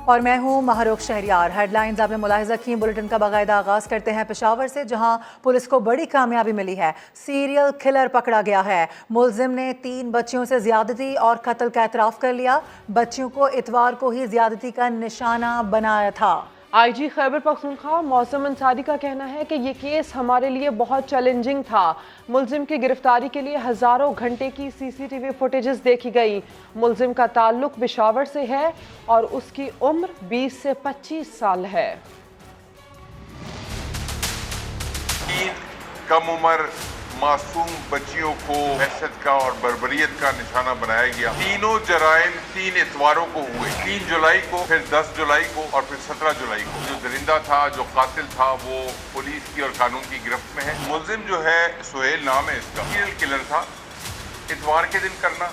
اور میں ہوں مہروخ شہریار۔ ہیڈ لائنز آپ نے ملاحظہ کی، بلیٹن کا باقاعدہ آغاز کرتے ہیں پشاور سے، جہاں پولیس کو بڑی کامیابی ملی ہے۔ سیریل کلر پکڑا گیا ہے۔ ملزم نے 3 بچیوں سے زیادتی اور قتل کا اعتراف کر لیا۔ بچیوں کو اتوار کو ہی زیادتی کا نشانہ بنایا تھا۔ آئی جی خیبر پختونخوا موسم انصاری کا کہنا ہے کہ یہ کیس ہمارے لیے بہت چیلنجنگ تھا۔ ملزم کی گرفتاری کے لیے ہزاروں گھنٹے کی سی سی ٹی وی فوٹیجز دیکھی گئی۔ ملزم کا تعلق پشاور سے ہے اور اس کی عمر 20 سے 25 سال ہے۔ 3 کم عمر معصوم بچیوں کو حیثیت کا اور بربریت کا نشانہ بنایا گیا۔ تینوں جرائم 3 اتواروں کو ہوئے، 3 جولائی کو، پھر 10 جولائی کو اور پھر 17 جولائی کو۔ جو درندہ تھا، جو قاتل تھا، وہ پولیس کی اور قانون کی گرفت میں ہے۔ ملزم جو ہے سہیل نام ہے اس کا، سیریل کلر تھا۔ اتوار کے دن کرنا،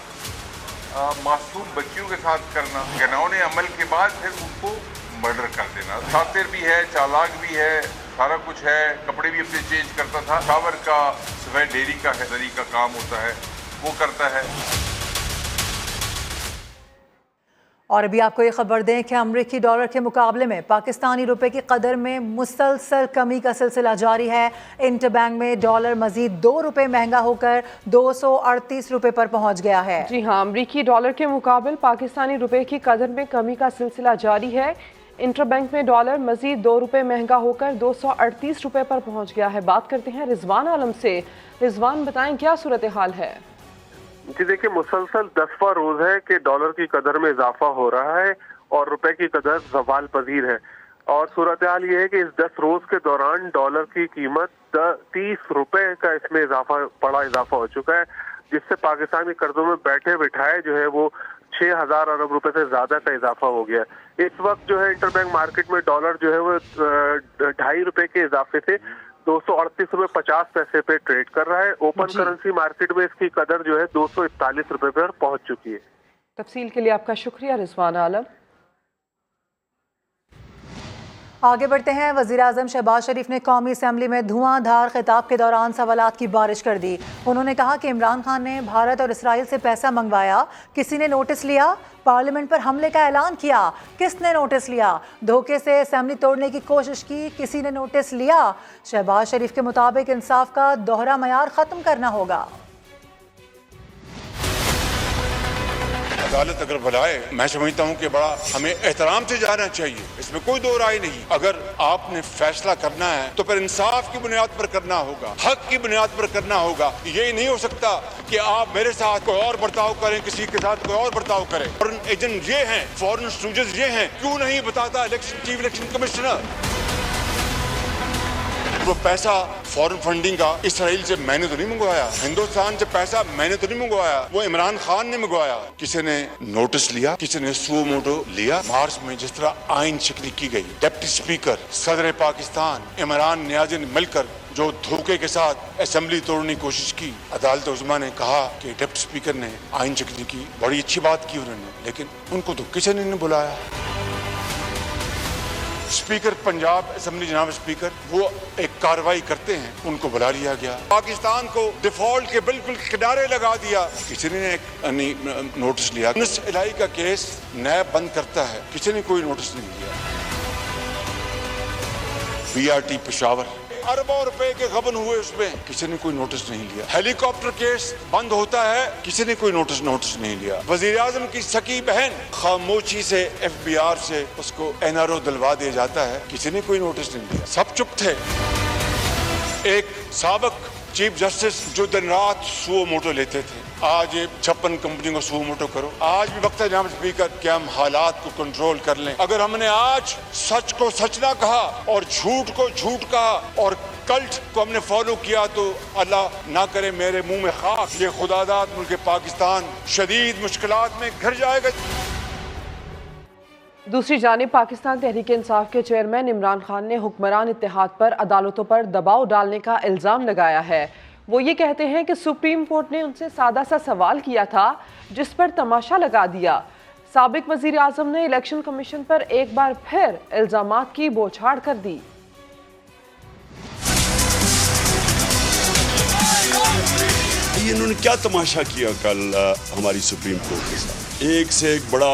معصوم بچیوں کے ساتھ کرنا، گناؤنے عمل کے بعد پھر ان کو مرڈر کر دینا۔ شاطر بھی ہے، چالاک بھی ہے، سارا کچھ ہے، کپڑے بھی اپنے چینج کرتا تھا۔ شاور کا صفائی ڈیری کا ہے، دری کا کام ہوتا ہے، وہ کرتا ہے۔ اور ابھی آپ کو یہ خبر دیں کہ امریکی ڈالر کے مقابلے میں پاکستانی روپے کی قدر میں مسلسل کمی کا سلسلہ جاری ہے۔ انٹر بینک میں ڈالر مزید 2 روپے مہنگا ہو کر 238 روپے پر پہنچ گیا ہے۔ جی ہاں، امریکی ڈالر کے مقابل پاکستانی روپے کی قدر میں کمی کا سلسلہ جاری ہے۔ انٹر بینک میں ڈالر مزید 2 روپے مہنگا ہو کر 238 روپے پر پہنچ گیا ہے۔ بات کرتے ہیں رضوان عالم سے۔ رضوان، بتائیں کیا صورتحال ہے؟ جی دیکھیں، مسلسل 10واں روز ہے کہ ڈالر کی قدر میں اضافہ ہو رہا ہے اور روپے کی قدر زوال پذیر ہے، اور صورتحال یہ ہے کہ اس 10 روز کے دوران ڈالر کی قیمت 30 روپے کا اس میں بڑا اضافہ ہو چکا ہے، جس سے پاکستانی قرضوں میں بیٹھے بٹھائے جو ہے وہ 6000 ارب روپے سے زیادہ کا اضافہ ہو گیا۔ اس وقت جو ہے انٹر بینک مارکیٹ میں ڈالر جو ہے وہ 2.5 روپے کے اضافے سے 238 روپے 50 پیسے پہ ٹریڈ کر رہا ہے۔ اوپن کرنسی مارکیٹ میں اس کی قدر جو ہے 241 روپے پر پہنچ چکی ہے۔ تفصیل کے لیے آپ کا شکریہ رضوان عالم۔ آگے بڑھتے ہیں۔ وزیراعظم شہباز شریف نے قومی اسمبلی میں دھواں دھار خطاب کے دوران سوالات کی بارش کر دی۔ انہوں نے کہا کہ عمران خان نے بھارت اور اسرائیل سے پیسہ منگوایا، کسی نے نوٹس لیا؟ پارلیمنٹ پر حملے کا اعلان کیا، کس نے نوٹس لیا؟ دھوکے سے اسمبلی توڑنے کی کوشش کی، کسی نے نوٹس لیا؟ شہباز شریف کے مطابق انصاف کا دوہرا معیار ختم کرنا ہوگا۔ عدالت اگر بلائے، میں سمجھتا ہوں کہ بڑا ہمیں احترام سے جانا چاہیے، اس میں کوئی دو رائے نہیں۔ اگر آپ نے فیصلہ کرنا ہے تو پھر انصاف کی بنیاد پر کرنا ہوگا، حق کی بنیاد پر کرنا ہوگا۔ یہ نہیں ہو سکتا کہ آپ میرے ساتھ کوئی اور برتاؤ کریں، کسی کے ساتھ کوئی اور برتاؤ کریں۔ فورن ایجنٹ یہ ہیں، فورن اسٹوڈنٹس یہ ہیں، کیوں نہیں بتاتا چیف الیکشن کمشنر؟ وہ پیسہ فورن فنڈنگ کا اسرائیل سے میں نے تو نہیں منگوایا، ہندوستان سے پیسہ میں نے تو نہیں منگوایا، وہ عمران خان نے منگوایا۔ کسی نے نوٹس لیا، کسی نے سو موٹو لیا؟ مارچ میں جس طرح آئین شکنی کی گئی، ڈپٹی اسپیکر صدر پاکستان عمران نیازی نے مل کر جو دھوکے کے ساتھ اسمبلی توڑنے کی کوشش کی، عدالت عظمیٰ نے کہا کہ ڈپٹی اسپیکر نے آئین شکنی کی، بڑی اچھی بات کی انہوں نے، لیکن ان کو تو کسی نے نہیں بلایا۔ اسپیکر پنجاب اسمبلی جناب اسپیکر وہ ایک کاروائی کرتے ہیں، ان کو بلا لیا گیا۔ پاکستان کو ڈیفالٹ کے بالکل کنارے لگا دیا، کسی نے ایک نوٹس لیا۔ الہی کا کیس نیب بند کرتا ہے، کسی نے کوئی نوٹس نہیں لیا۔ BRT پشاور اربوں روپے کے غبن ہوئے، اس میں کسی نے کوئی نوٹس نہیں لیا۔ ہیلی کاپٹر کیس بند ہوتا ہے، کسی نے کوئی نوٹس نہیں لیا۔ وزیر اعظم کی سکی بہن خاموشی سے FBR سے اس کو NRO دلوا دیا جاتا ہے، کسی نے کوئی نوٹس نہیں لیا، سب چپ تھے۔ ایک سابق چیف جسٹس جو دن رات سو موٹو لیتے تھے، آج یہ 56 کمپنیوں کو سو موٹو کرو۔ آج بھی وقت ہے جناب اسپیکر کہ ہم حالات کو کنٹرول کر لیں۔ اگر ہم نے آج سچ کو سچ نہ کہا اور جھوٹ کو جھوٹ کہا اور کلٹ کو ہم نے فالو کیا تو اللہ نہ کرے میرے منہ میں خاک، یہ خدا داد ملک پاکستان شدید مشکلات میں گھر جائے گا۔ دوسری جانب پاکستان تحریک انصاف کے چیئرمین عمران خان نے حکمران اتحاد پر عدالتوں پر دباؤ ڈالنے کا الزام لگایا ہے۔ وہ یہ کہتے ہیں کہ سپریم کورٹ نے ان سے سادہ سا سوال کیا تھا جس پر تماشا لگا دیا۔ سابق وزیر اعظم نے الیکشن کمیشن پر ایک بار پھر الزامات کی بوچھاڑ کر دی۔ انہوں نے کیا تماشا کیا کل ہماری سپریم کورٹ کے ساتھ؟ ایک سے ایک بڑا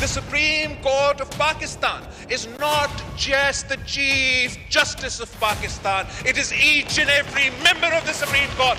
The Supreme Court of Pakistan is not just the Chief Justice of Pakistan. It is each and every member of the Supreme Court.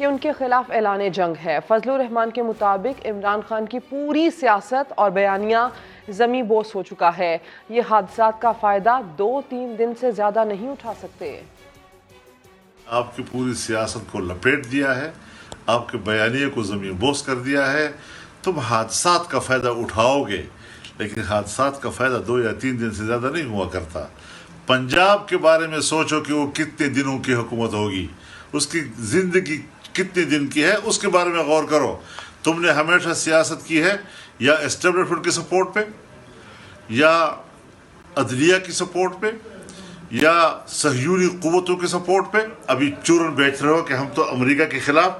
کہ ان کے خلاف اعلان جنگ ہے۔ فضل الرحمان کے مطابق عمران خان کی پوری سیاست اور بیانیہ زمیں بوس ہو چکا ہے۔ یہ حادثات کا فائدہ 2-3 دن سے زیادہ نہیں اٹھا سکتے۔ آپ کی پوری سیاست کو لپیٹ دیا ہے، آپ کے بیانیے کو زمین بوس کر دیا ہے۔ تم حادثات کا فائدہ اٹھاؤ گے، لیکن حادثات کا فائدہ 2 یا 3 دن سے زیادہ نہیں ہوا کرتا۔ پنجاب کے بارے میں سوچو کہ وہ کتنے دنوں کی حکومت ہوگی، اس کی زندگی کتنے دن کی ہے، اس کے بارے میں غور کرو۔ تم نے ہمیشہ سیاست کی ہے یا اسٹیبلشمنٹ کی سپورٹ پہ، یا عدلیہ کی سپورٹ پہ، یا صہیونی قوتوں کی سپورٹ پہ۔ ابھی چورن بیچ رہے ہو کہ ہم تو امریکہ کے خلاف۔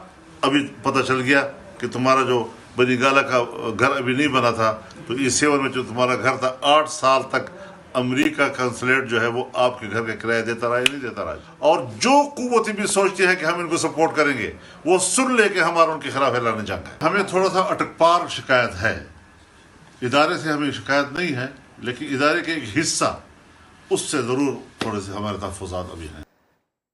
ابھی پتہ چل گیا کہ تمہارا جو بنی گالا کا گھر ابھی نہیں بنا تھا، تو E7 میں جو تمہارا گھر تھا 8 سال تک امریکہ کنسولیٹ جو ہے وہ آپ کے گھر کا کرایہ دیتا رہا یا نہیں دیتا رہا۔ اور جو قوتیں بھی سوچتی ہیں کہ ہم ان کو سپورٹ کریں گے، وہ سن لے کہ ہمارا ان کے خلاف اعلان جنگ ہے۔ ہمیں تھوڑا سا اٹکپار شکایت ہے، ادارے سے ہمیں شکایت نہیں ہے، لیکن ادارے کے ایک حصہ اس سے ضرور تھوڑے سے ہمارے تحفظات ابھی ہیں۔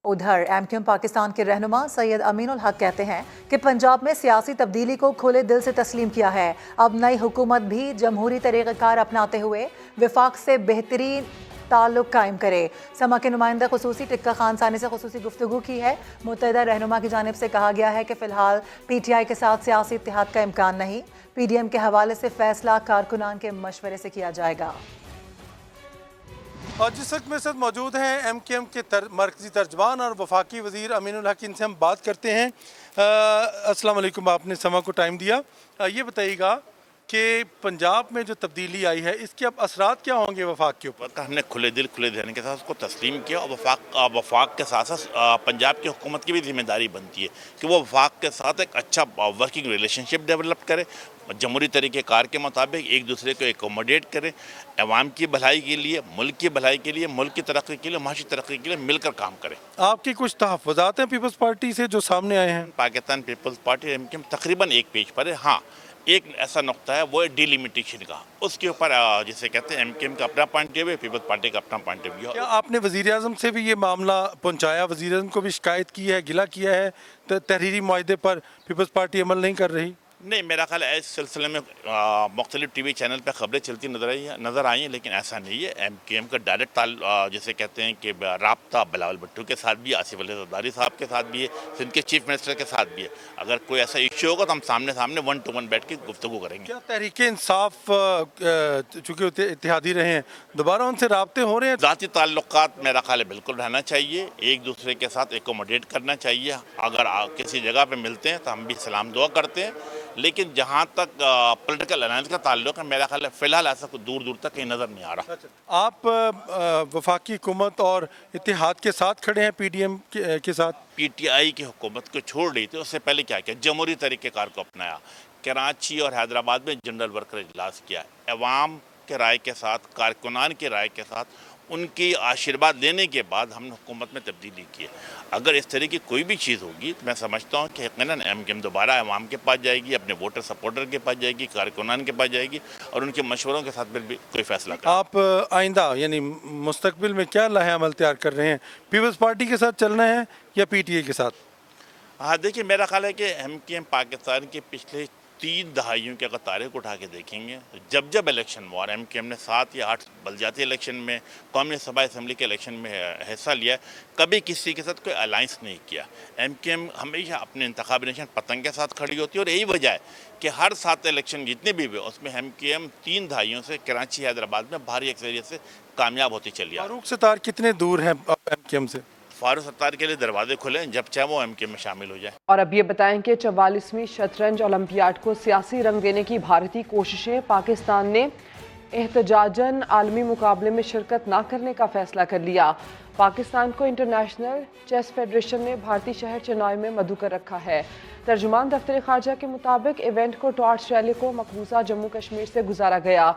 ادھر MQM پاکستان کے رہنما سید امین الحق کہتے ہیں کہ پنجاب میں سیاسی تبدیلی کو کھلے دل سے تسلیم کیا ہے۔ اب نئی حکومت بھی جمہوری طریقہ کار اپناتے ہوئے وفاق سے بہترین تعلق قائم کرے۔ سما کے نمائندہ خصوصی ٹکہ خان ثانی سے خصوصی گفتگو کی ہے۔ متحدہ رہنما کی جانب سے کہا گیا ہے کہ فی الحال PTI کے ساتھ سیاسی اتحاد کا امکان نہیں، PDM کے حوالے سے فیصلہ کارکنان کے مشورے سے کیا جائے گا۔ اور جس وقت میرے ساتھ موجود ہیں MQM کے مرکزی ترجمان اور وفاقی وزیر امین الحق، ان سے ہم بات کرتے ہیں۔ السلام علیکم، آپ نے سما کو ٹائم دیا۔ یہ بتائیے گا کہ پنجاب میں جو تبدیلی آئی ہے اس کے اب اثرات کیا ہوں گے وفاق کے اوپر؟ ہم نے کھلے دل کھلے ذہن کے ساتھ اس کو تسلیم کیا، اور وفاق کے ساتھ ساتھ پنجاب کی حکومت کی بھی ذمہ داری بنتی ہے کہ وہ وفاق کے ساتھ ایک اچھا ورکنگ ریلیشن شپ ڈیولپ کرے، جمہوری طریقہ کار کے مطابق ایک دوسرے کو ایکوموڈیٹ کرے، عوام کی بھلائی کے لیے، ملک کی بھلائی کے لیے، ملک کی ترقی کے لیے، معاشی ترقی کے لیے مل کر کام کرے۔ آپ کے کچھ تحفظات ہیں پیپلز پارٹی سے جو سامنے آئے ہیں؟ پاکستان پیپلز پارٹی MQM تقریباً ایک پیج پر ہے۔ ہاں، ایک ایسا نقطہ ہے وہ ہے ڈیلیمیٹیشن کا، اس کے اوپر جسے کہتے ہیں MQM کا اپنا پوائنٹ آف ویو ہے، پیپلز پارٹی کا اپنا پوائنٹ آف ویو ہے۔ کیا آپ نے وزیر اعظم سے بھی یہ معاملہ پہنچایا؟ وزیر اعظم کو بھی شکایت کی ہے، گلہ کیا ہے تحریری معاہدے پر پیپلز پارٹی عمل نہیں کر رہی؟ نہیں، میرا خیال ہے اس سلسلے میں مختلف ٹی وی چینل پہ خبریں چلتی نظر آئی ہیں، لیکن ایسا نہیں ہے۔ MQM کا ڈائریکٹ جسے کہتے ہیں کہ رابطہ بلاول بھٹو کے ساتھ بھی ہے، آصف علی زرداری صاحب کے ساتھ بھی ہے، سندھ کے چیف منسٹر کے ساتھ بھی ہے۔ اگر کوئی ایسا ایشو ہوگا تو ہم سامنے 1 to 1 بیٹھ کے گفتگو کریں گے۔ کیا تحریک انصاف چونکہ اتحادی رہے ہیں، دوبارہ ان سے رابطے ہو رہے ہیں؟ ذاتی تعلقات میرا خیال ہے بالکل رہنا چاہیے، ایک دوسرے کے ساتھ ایکوموڈیٹ کرنا چاہیے۔ اگر کسی جگہ پہ ملتے ہیں تو ہم بھی سلام دعا کرتے ہیں، لیکن جہاں تک پولیٹیکل الائنس کا تعلق ہے میرا خیال ہے فی الحال ایسا کوئی دور دور تک کہیں نظر نہیں آ رہا۔ آپ وفاقی حکومت اور اتحاد کے ساتھ کھڑے ہیں، PDM کے ساتھ؟ PTI کی حکومت کو چھوڑ رہی تھی، اس سے پہلے کیا جمہوری طریقہ کار کو اپنایا، کراچی اور حیدرآباد میں جنرل ورکر اجلاس کیا، عوام کے رائے کے ساتھ، کارکنان کی رائے کے ساتھ، ان کی آشیرواد لینے کے بعد ہم نے حکومت میں تبدیلی کی ہے۔ اگر اس طرح کی کوئی بھی چیز ہوگی تو میں سمجھتا ہوں کہ یقیناً MQM دوبارہ عوام کے پاس جائے گی، اپنے ووٹر سپورٹر کے پاس جائے گی، کارکنان کے پاس جائے گی، اور ان کے مشوروں کے ساتھ بھی کوئی فیصلہ کرے۔ آپ آئندہ یعنی مستقبل میں کیا لائحہ عمل تیار کر رہے ہیں؟ پیپلز پارٹی کے ساتھ چلنا ہے یا PTI کے ساتھ؟ ہاں دیکھیے، میرا خیال ہے کہ MQM پاکستان کے پچھلے 3 دہائیوں کے اگر تاریخ اٹھا کے دیکھیں گے، جب الیکشن ہوا، MQM نے 7 یا 8 بلدیاتی الیکشن میں، قومی سبھا اسمبلی کے الیکشن میں حصہ لیا، کبھی کسی کے ساتھ کوئی الائنس نہیں کیا۔ MQM ہمیشہ اپنے انتخابی نشان پتنگ کے ساتھ کھڑی ہوتی ہے، اور یہی وجہ ہے کہ ہر 7 الیکشن جتنے بھی ہوئے اس میں MQM 3 دہائیوں سے کراچی حیدرآباد میں بھاری اکثریت سے کامیاب ہوتی چلی آ رہی ہے۔ فاروق ستار کتنے دور ہیں MQM سے؟ فاروق ستار کے لیے دروازے کھلے ہیں، جب چاہے وہ MQM میں شامل ہو جائے۔ اور اب یہ بتائیں کہ 44ویں شطرنج اولمپیاڈ کو سیاسی رنگ دینے کی بھارتی کوششیں، پاکستان نے احتجاجاً عالمی مقابلے میں شرکت نہ کرنے کا فیصلہ کر لیا۔ پاکستان کو انٹرنیشنل چیس فیڈریشن نے بھارتی شہر چنائی میں مدعو کر رکھا ہے۔ ترجمان دفتر خارجہ کے مطابق ایونٹ کو ٹارچ ریلی کو مقبوضہ جموں کشمیر سے گزارا گیا۔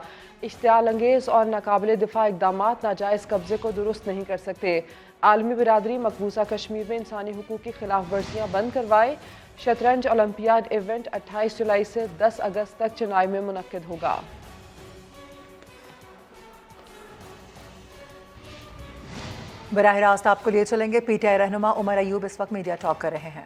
اشتعال انگیز اور ناقابل دفاع اقدامات ناجائز قبضے کو درست نہیں کر سکتے۔ عالمی برادری مقبوضہ کشمیر میں انسانی حقوق کی خلاف ورزیاں بند کروائے۔ شطرنج اولمپیاڈ ایونٹ 28 جولائی سے 10 اگست تک چنائی میں منعقد ہوگا۔ براہ راست آپ کو لیے چلیں گے، PTI رہنما عمر ایوب اس وقت میڈیا ٹاک کر رہے ہیں۔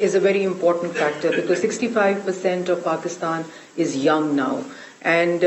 is a very important factor because 65% of Pakistan is young now, and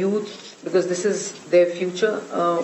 youth, because this is their future,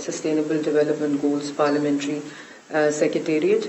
Sustainable Development Goals Parliamentary Secretariat।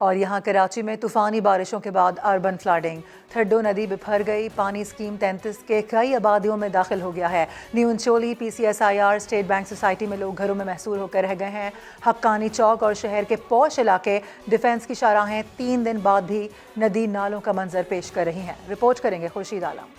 اور یہاں کراچی میں طوفانی بارشوں کے بعد اربن فلڈنگ، تھڈو ندی بپھر گئی، پانی اسکیم 33 کے کئی آبادیوں میں داخل ہو گیا ہے۔ New Ancholi PCSIR state bank society میں لوگ گھروں میں محصور ہو کر رہ گئے ہیں۔ حقانی چوک اور شہر کے پوش علاقے ڈیفنس کی شاہراہیں 3 دن بعد بھی ندی نالوں کا منظر پیش کر رہی ہیں۔ رپورٹ کریں گے خورشید عالم۔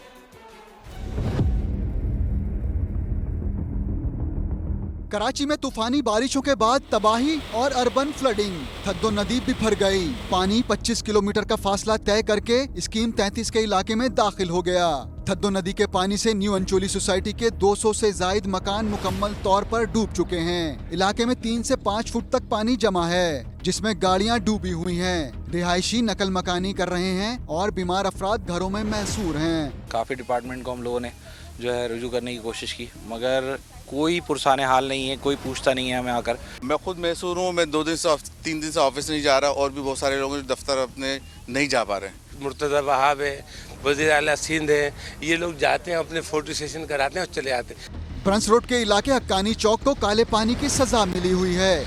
کراچی میں طوفانی بارشوں کے بعد تباہی اور اربن فلڈنگ، تھدو ندی بپھر گئی، پانی 25 کلومیٹر کا فاصلہ طے کر کے اسکیم 33 کے علاقے میں داخل ہو گیا۔ تھدو ندی کے پانی سے نیو انچولی سوسائٹی کے 200 سے زائد مکان مکمل طور پر ڈوب چکے ہیں۔ علاقے میں 3 سے 5 فٹ تک پانی جمع ہے، جس میں گاڑیاں ڈوبی ہوئی ہیں۔ رہائشی نقل مکانی کر رہے ہیں اور بیمار افراد گھروں میں محصور ہیں۔ کافی ڈپارٹمنٹ کو ہم لوگوں نے جو ہے رجوع کرنے کی کوشش کی، مگر کوئی پرسان حال نہیں ہے، کوئی پوچھتا نہیں ہے ہمیں آ کر۔ میں خود محصور ہوں، میں 3 دن سے آفس نہیں جا رہا، اور بھی بہت سارے لوگ دفتر اپنے نہیں جا پا رہے ہیں۔ مرتضی وہاب ہے، وزیر اعلیٰ سندھ ہے، یہ لوگ جاتے ہیں اپنے فوٹو سیشن کراتے ہیں اور چلے آتے ہیں۔ برنس روڈ کے علاقے حقانی چوک کو کالے پانی کی سزا ملی ہوئی ہے۔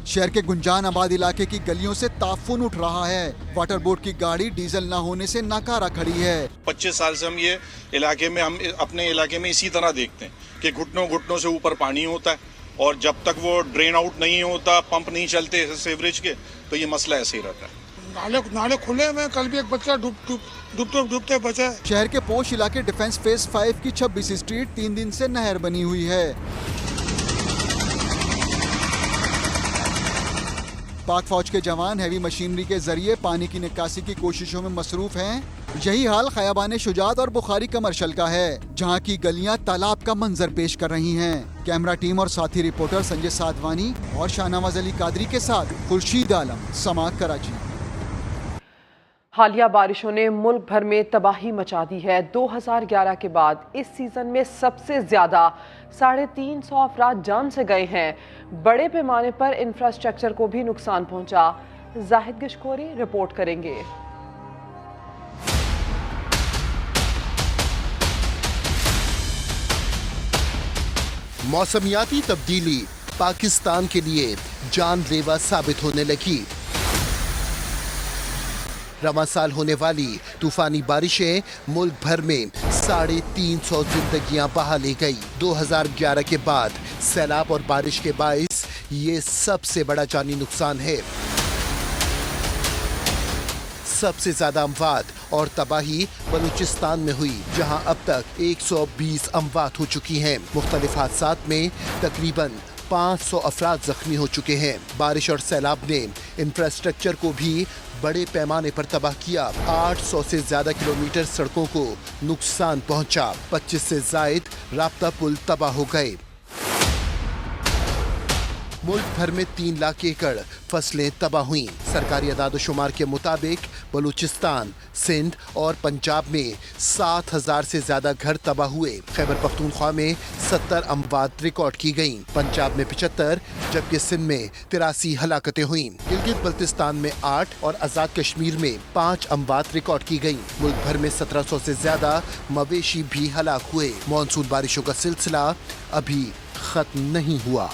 شہر کے گنجان آباد علاقے کی گلیوں سے تعفن اٹھ رہا ہے۔ واٹر بورڈ کی گاڑی ڈیزل نہ ہونے سے ناکارہ کھڑی ہے۔ 25 سال سے ہم یہ علاقے میں اپنے علاقے میں اسی طرح دیکھتے ہیں کہ گھٹنوں سے اوپر پانی ہوتا ہے، اور جب تک وہ ڈرین آؤٹ نہیں ہوتا، پمپ نہیں چلتے سیوریج کے، تو یہ مسئلہ ایسے ہی رہتا ہے۔ نالے کھلے میں کل بھی ایک بچہ ڈوبتے بچا۔ شہر کے پوش علاقے ڈیفنس فیز 5 کی 26 اسٹریٹ 3 دن سے نہر بنی ہوئی ہے۔ پاک فوج کے جوان ہیوی مشینری کے ذریعے پانی کی نکاسی کی کوششوں میں مصروف ہیں۔ یہی حال خیابان شجاعت اور بخاری کمرشل کا ہے، جہاں کی گلیاں تالاب کا منظر پیش کر رہی ہیں۔ کیمرہ ٹیم اور ساتھی رپورٹر سنجے سادوانی اور شاہنواز علی قادری کے ساتھ خورشید عالم، سما کراچی۔ حالیہ بارشوں نے ملک بھر میں تباہی مچا دی ہے۔ 2011 کے بعد اس سیزن میں سب سے زیادہ 350 افراد جان سے گئے ہیں۔ بڑے پیمانے پر انفراسٹرکچر کو بھی نقصان پہنچا۔ زاہد گشکوری رپورٹ کریں گے۔ موسمیاتی تبدیلی پاکستان کے لیے جان لیوا ثابت ہونے لگی۔ رواں سال ہونے والی طوفانی بارشیں ملک بھر میں 350 زندگیاں بہا لے گئی۔ 2011 کے بعد سیلاب اور بارش کے باعث یہ سب سے بڑا جانی نقصان ہے۔ سب سے زیادہ اموات اور تباہی بلوچستان میں ہوئی، جہاں اب تک 120 اموات ہو چکی ہیں۔ مختلف حادثات میں تقریباً 500 افراد زخمی ہو چکے ہیں۔ بارش اور سیلاب نے انفراسٹرکچر کو بھی بڑے پیمانے پر تباہ کیا۔ 800 سے زیادہ کلومیٹر سڑکوں کو نقصان پہنچا۔ 25 سے زائد رابطہ پل تباہ ہو گئے۔ ملک بھر میں 3 لاکھ ایکڑ فصلیں تباہ ہوئیں۔ سرکاری اعداد و شمار کے مطابق بلوچستان، سندھ اور پنجاب میں 7,000 سے زیادہ گھر تباہ ہوئے۔ خیبر پختونخوا میں 70 اموات ریکارڈ کی گئیں۔ پنجاب میں 75 جبکہ سندھ میں 83 ہلاکتیں ہوئیں۔ گلگت بلتستان میں 8 اور آزاد کشمیر میں 5 اموات ریکارڈ کی گئیں۔ ملک بھر میں 1700 سے زیادہ مویشی بھی ہلاک ہوئے۔ مانسون بارشوں کا سلسلہ ابھی ختم نہیں ہوا۔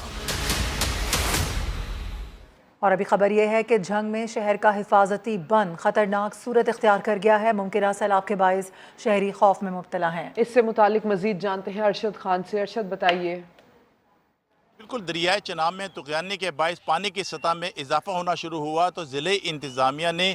اور ابھی خبر یہ ہے کہ جھنگ میں شہر کا حفاظتی بند خطرناک صورت اختیار کر گیا ہے۔ ممکنہ سیلاب کے باعث شہری خوف میں مبتلا ہیں۔ اس سے متعلق مزید جانتے ہیں ارشد خان سے۔ ارشد بتائیے۔ بالکل، دریائے چناب میں طغیانی کے باعث پانی کی سطح میں اضافہ ہونا شروع ہوا تو ضلع انتظامیہ نے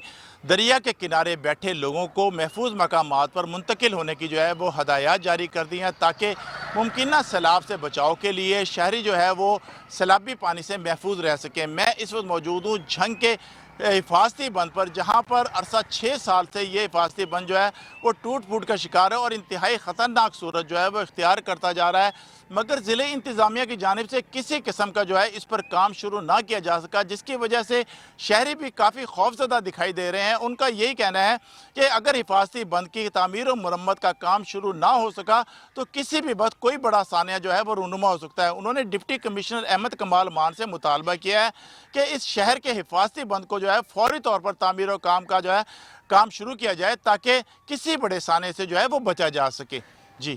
دریا کے کنارے بیٹھے لوگوں کو محفوظ مقامات پر منتقل ہونے کی جو ہے وہ ہدایات جاری کر دی ہیں، تاکہ ممکنہ سیلاب سے بچاؤ کے لیے شہری جو ہے وہ سیلابی پانی سے محفوظ رہ سکیں۔ میں اس وقت موجود ہوں جھنگ کے حفاظتی بند پر، جہاں پر عرصہ 6 سال سے یہ حفاظتی بند جو ہے وہ ٹوٹ پھوٹ کا شکار ہے اور انتہائی خطرناک صورت جو ہے وہ اختیار کرتا جا رہا ہے، مگر ضلع انتظامیہ کی جانب سے کسی قسم کا جو ہے اس پر کام شروع نہ کیا جا سکا، جس کی وجہ سے شہری بھی کافی خوفزدہ دکھائی دے رہے ہیں۔ ان کا یہی کہنا ہے کہ اگر حفاظتی بند کی تعمیر و مرمت کا کام شروع نہ ہو سکا تو کسی بھی وقت کوئی بڑا سانحہ جو ہے وہ رونما ہو سکتا ہے۔ انہوں نے ڈپٹی کمشنر احمد کمال مان سے مطالبہ کیا ہے کہ اس شہر کے حفاظتی بند کو جو ہے فوری طور پر تعمیر و کام کا جو ہے کام شروع کیا جائے، تاکہ کسی بڑے سانحے سے جو ہے وہ بچا جا سکے۔ جی